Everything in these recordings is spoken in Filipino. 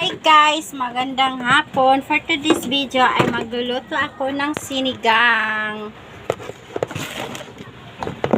Hi guys, magandang hapon. For today's video ay magluluto ako ng sinigang.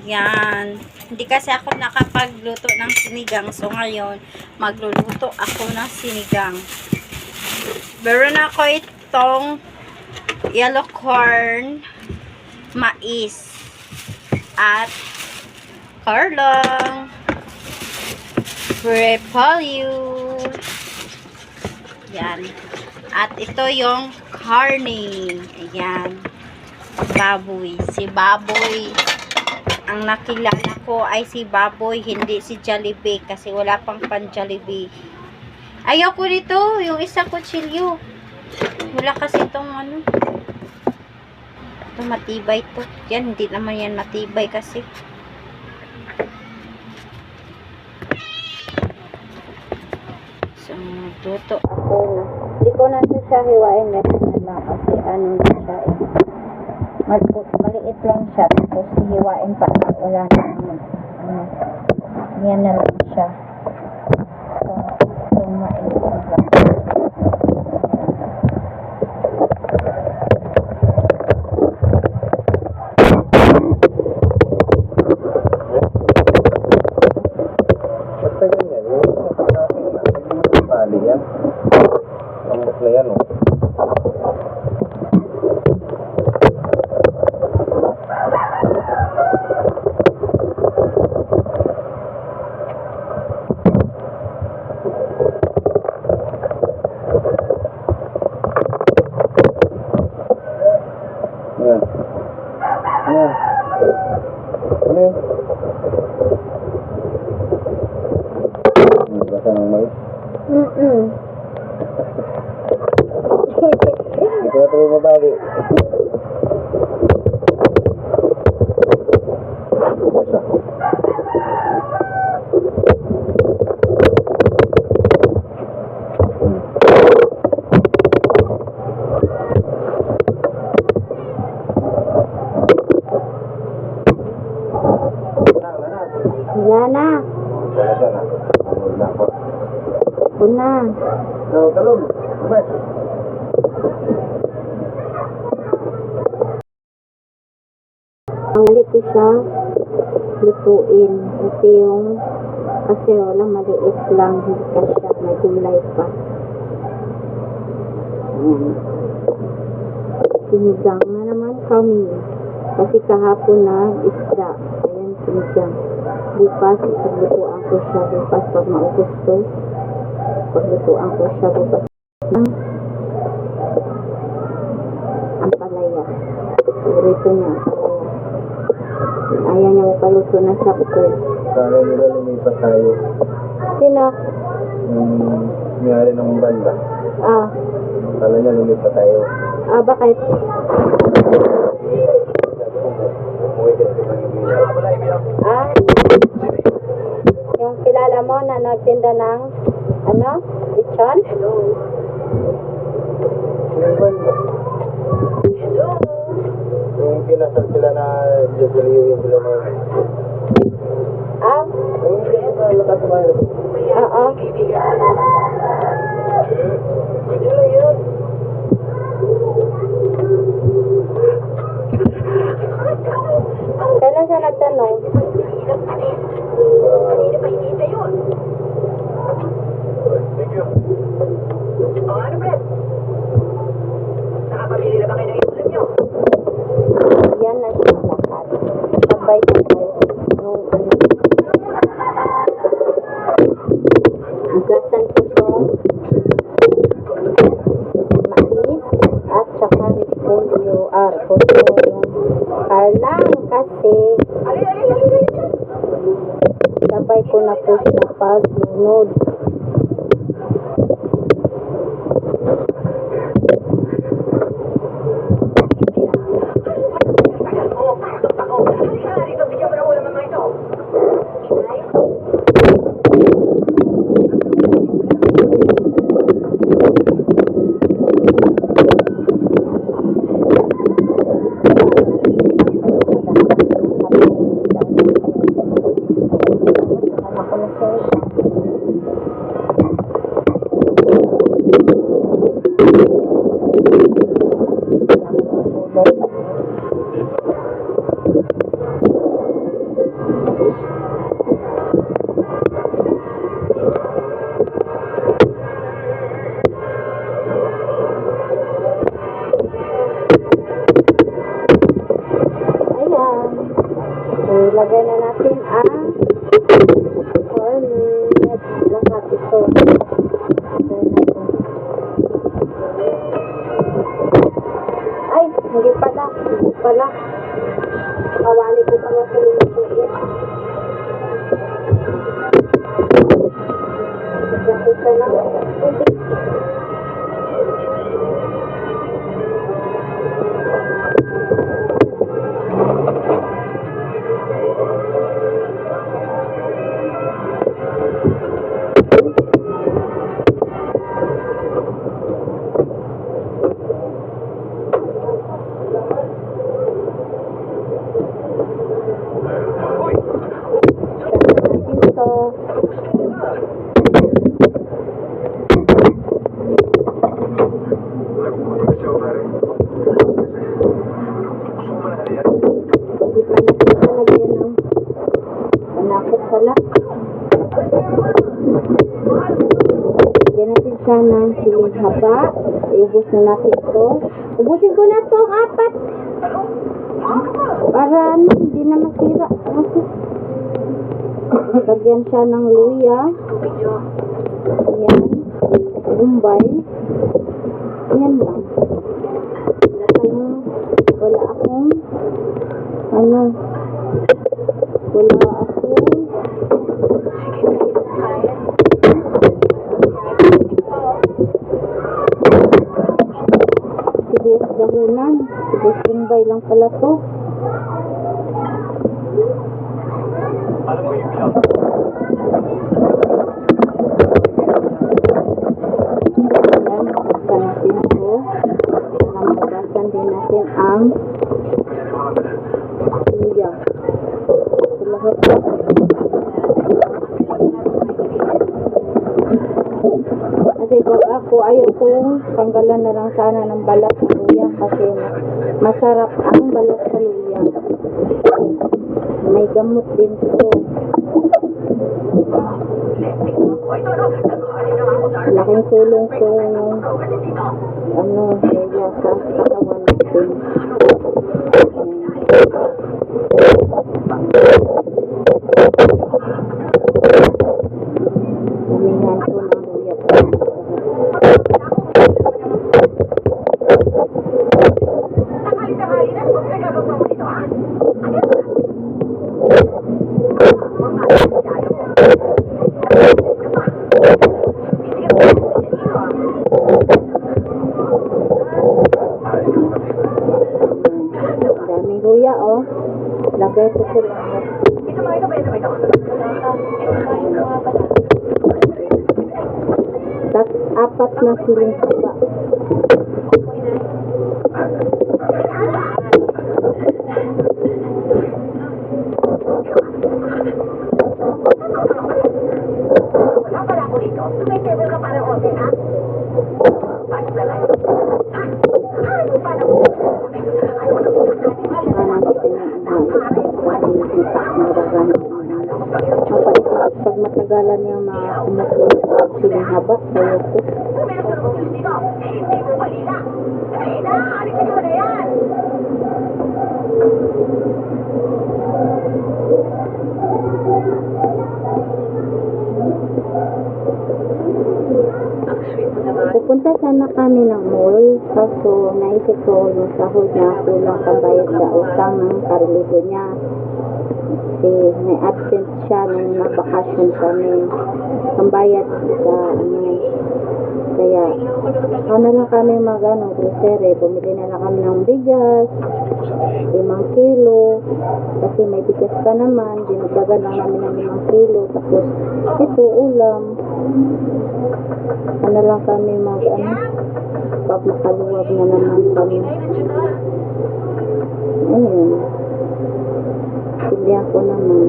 Yan. Hindi kasi ako nakapagluto ng sinigang. So ngayon, magluluto ako ng sinigang. Meron ako itong yellow corn, mais, at karlong, repolyo. Yan. At ito yung karne. Ayan. Baboy. Si Baboy. Ang nakilala ko ay si Baboy, hindi si Jollibee. Kasi wala pang pan-Jollibee. Ayaw ko dito. Yung isang kutsilyo. Wala kasi itong ano. Ito matibay to. Yan, hindi naman yan matibay kasi. So, magluto ako na. Hindi ko na siya hiwain. Meron na lang kasi ano na siya eh. Maliit lang siya. Tapos hiwain pa. Wala na naman. Yan na lang siya. So maliit lang. Ambos na yan, oh. Yan. Yan. Ano yun? Basta ng mais? Hindi ko na tuloy mabali. Wala na. Wala dyan, ah. Wala po. Una. Talong. Bas. Ang mali ko siya lutuin. Kasi wala maliit lang. Hindi ka siya. May gulay pa. Ayan. Sinigang na naman kami. Kasi kahapon na isda. Ayan, sinigang. Bukas, paglutuan ko siya. Bukas, pag maubos to. Paglutuan ko siya. Bukas. Ang palaya. Rito niya, ang palaya. Ayaw niya mapaluto na siya po. Kala nila lumipas tayo. Sino? Mayari ng banda. Kala niya lumipas tayo. Bakit? Yung kilala mo na nagtinda ng lechon? Yung banda. Yung kinasal sila na Jubileo yung sila na yun. Yung sila na nakasumayo. Oo. Kailan siya nagtanong? Thank you. Ano, Brett? Nakapamili na ba kayo ng iulam nyo? Yan na siya lahat. Sabay-sabay. Yung gasan ko itong mais at saka repolyo. Repolyo yung karlang kasi sabay ko na po siya paglunod. Ayan. So, ilagay na natin ang cornet. Lahat ito. Ay, hindi pala. Hindi pala. Kawali ko pala sa lulutuin. Ito lang. Ito. Hindi pa natin nalagyan ng panakot pala. Lagyan natin siya ng siling haba. Iubos na natin ito. Ubusin ko na ito, 4. Para hindi na masira. Lagyan siya ng luya. Ayan. Bombay. Ayan lang. Wala akong sibuyas dahunan. Sibuyas bombay lang pala to. Ayan, buksan natin ito. Para mabasan din natin ang luya. Ito lahat. Kasi pag ako, ayaw kong tanggalan na lang sana ng balat sa luya kasi masarap ang balat sa luya. May gamot din ito. Laking tulong ko kaya sa katawan natin. Damihan ko ng luya. Daming luya, oh. Lagay ko sa lahat. Tapos 4 na siling haba. Pag matagalan yung mga kumukulit sa siling haba, kaya ko. Pupunta sana kami ng mall, kaso naisip ko yung sahod na kulang pambayad sa utang ng kariligo niya. Kasi may absent siya nung nabakasyon kami, pambayad sa kaya ano lang kami grocery, bumili na lang kami ng bigas, 5 kilo, kasi may bigas pa naman, dinagdagan lang namin ng 5 kilo, tapos ito ulam. Ano lang kami pag makaluwag na naman kami. Ayun. Hindi ako naman.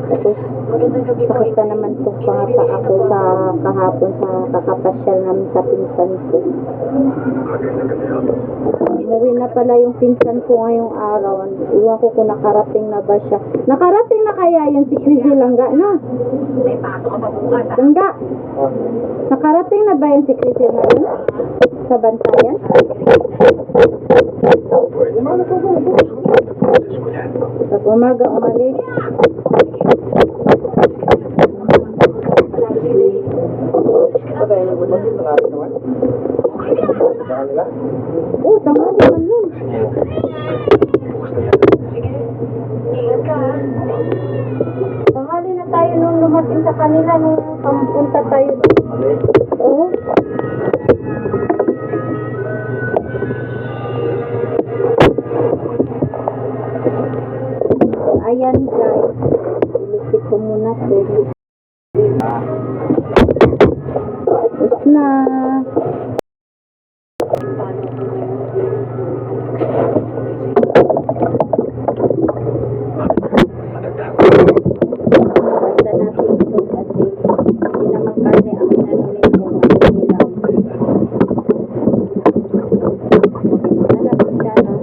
Tapos Magandang gabi po. Sakit na naman po pa ako sa kahapon sa kakapasyal namin sa pinsan ko. Inuwi na pala yung pinsan ko ngayong araw. Iwan ko kung nakarating na ba siya. Nakarating na kaya yun si Crazy Langga, no? May pasok ka pa bukas, ha? Langga! Nakarating na ba yun si Crazy Langga sa bantayan? Pag umaga umalis. Ano tayo nagbukas dito nga rin naman? Sa kanila? Oo, tama naman yun. Ingat ka, ha? Tanghali na tayo nung lumating sa kanila nung pamunta tayo. Oo. Ayan guys. Ilikit ko muna to. Tapos na. Basta natin ito kasi hindi naman karne ang inanumin ko ngayon lang. Alam siya na.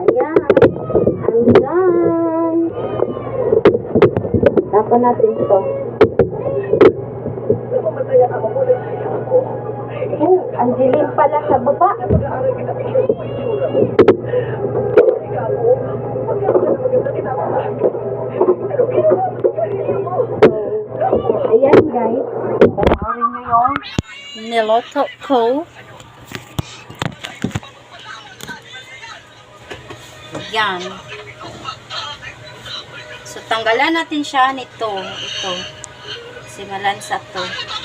Ayan. I'm done. Tapon natin ito. Mamataya ka, mabulit ako. Ang dilim pala sa baba. Pag-aaral kita, picture mo itsura mo. Ikaw mo, maganda kita mo. Ano ginawa mo sa sarili mo? Ayan guys. Panoorin nyo yung niloto ko. Yan. So, tanggalan natin siya nito. Ito. Kasi malansa to. Ito.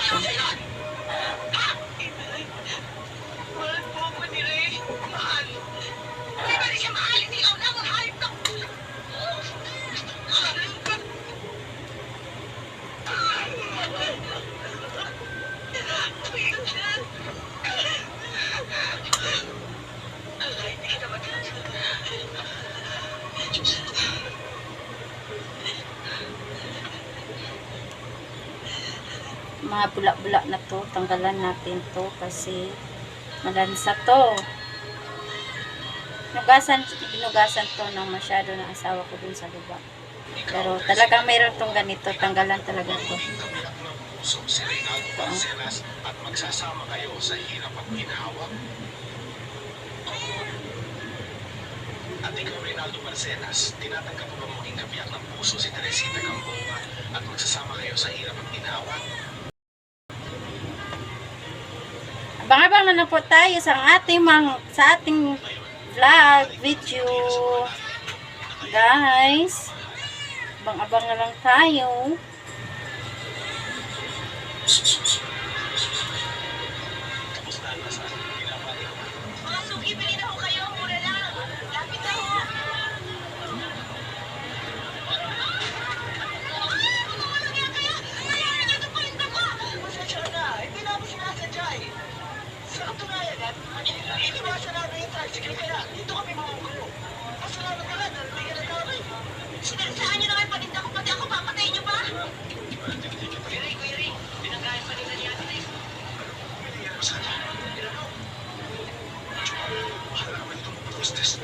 Mga bulak-bulak na to, tanggalan natin to kasi malansa to. Binugasan to ng masyado ng asawa ko dun sa lupa. Pero talagang mayroon tong ganito, tanggalan talaga to. Si Reynaldo Barcenas at magsasama kayo sa hirap at ginawa. At ikaw, Reynaldo Barcenas, tinatanggap mo bang maging kabiyak ng puso si Teresita Gamboa at magsasama kayo sa hirap at ginawa? Abang-abang na lang po tayo sa ating vlog, video. Guys, abang-abang na lang tayo. Mga suki, bili na ho kayo. Mura lang. Lapit na ho. Pasensya na. Hindi na ako sinasadya eh. Sa katunayan, iniwasan namin yung tricycle kaya dito kami mamugulo. Pasalamat ka lang, nalabigyan na namin. Sinansaan nyo na kayo paninda ko, pati ako papatayin nyo pa? Iri, binanggayan pa nila ni Ate Liz. Binigyan mo sana. Mahal naman itong hostess